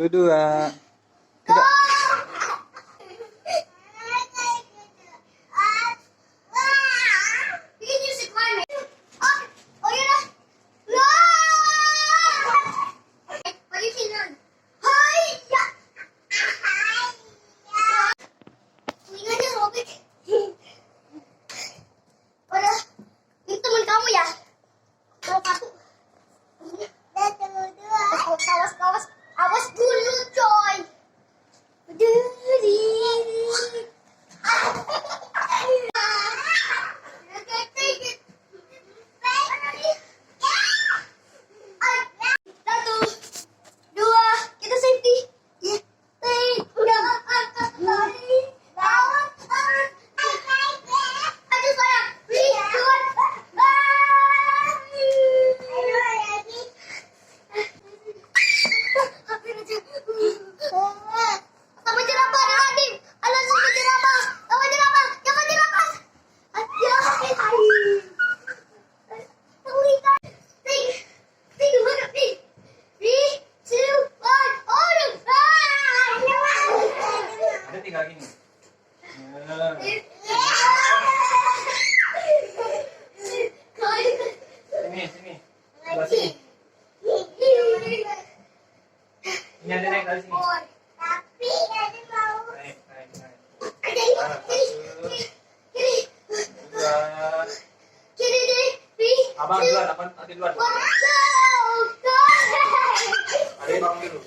Dua. Tiga. Awas dulu coy. Satu, dua, kita safety. Ada tinggal gini. Sini. Sebelah sini. Ini ada naik dari sini. Tapi ada mau. Naik. Kiri deh. Abang duluan, abang tadi duluan. Go. Ada yang bangun dulu.